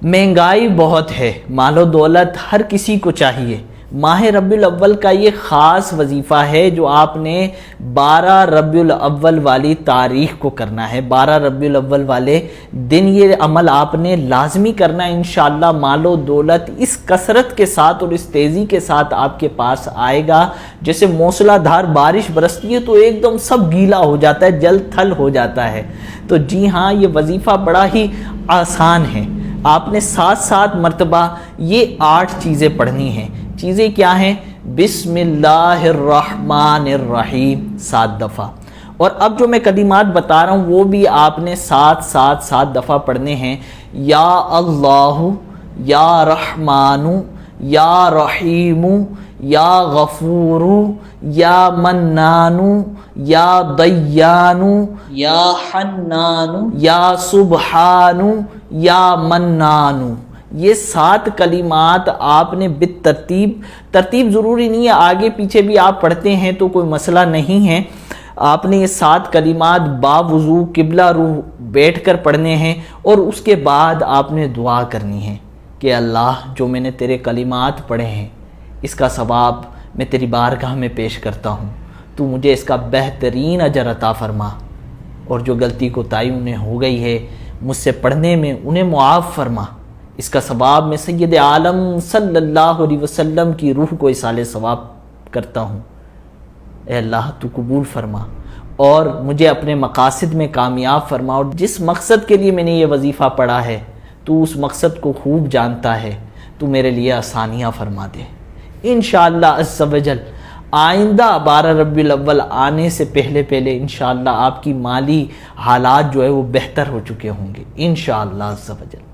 مہنگائی بہت ہے، مال و دولت ہر کسی کو چاہیے۔ ماہ ربیع الاول کا یہ خاص وظیفہ ہے جو آپ نے 12 ربیع الاول والی تاریخ کو کرنا ہے۔ 12 ربیع الاول والے دن یہ عمل آپ نے لازمی کرنا ہے۔ انشاءاللہ مال و دولت اس کثرت کے ساتھ اور اس تیزی کے ساتھ آپ کے پاس آئے گا، جیسے موسلا دھار بارش برستی ہے تو ایک دم سب گیلا ہو جاتا ہے، جل تھل ہو جاتا ہے۔ تو جی ہاں، یہ وظیفہ بڑا ہی آسان ہے۔ آپ نے 7 مرتبہ یہ 8 چیزیں پڑھنی ہیں۔ چیزیں کیا ہیں؟ بسم اللہ الرحمن الرحیم 7 دفعہ، اور اب جو میں کلمات بتا رہا ہوں وہ بھی آپ نے 7 دفعہ پڑھنے ہیں۔ یا اللہ، یا رحمان، یا رحیم، یا غفور، یا منان، یا دیان، یا حنان، یا سبحان، یا منان۔ یہ 7 کلمات آپ نے ترتیب ضروری نہیں ہے، آگے پیچھے بھی آپ پڑھتے ہیں تو کوئی مسئلہ نہیں ہے۔ آپ نے یہ 7 کلمات باوضو قبلہ روح بیٹھ کر پڑھنے ہیں، اور اس کے بعد آپ نے دعا کرنی ہے کہ اللہ، جو میں نے تیرے کلمات پڑھے ہیں اس کا ثواب میں تیری بارگاہ میں پیش کرتا ہوں، تو مجھے اس کا بہترین اجر عطا فرما، اور جو غلطی کوتاہی انہیں ہو گئی ہے مجھ سے پڑھنے میں انہیں معاف فرما۔ اس کا ثواب میں سید عالم صلی اللہ علیہ وسلم کی روح کو ایصال ثواب کرتا ہوں۔ اے اللہ، تو قبول فرما اور مجھے اپنے مقاصد میں کامیاب فرما، اور جس مقصد کے لیے میں نے یہ وظیفہ پڑھا ہے تو اس مقصد کو خوب جانتا ہے، تو میرے لیے آسانیاں فرما دے۔ انشاءاللہ عز و جل آئندہ 12 ربیع الاول آنے سے پہلے انشاءاللہ آپ کی مالی حالات جو ہے وہ بہتر ہو چکے ہوں گے انشاءاللہ عز و جل۔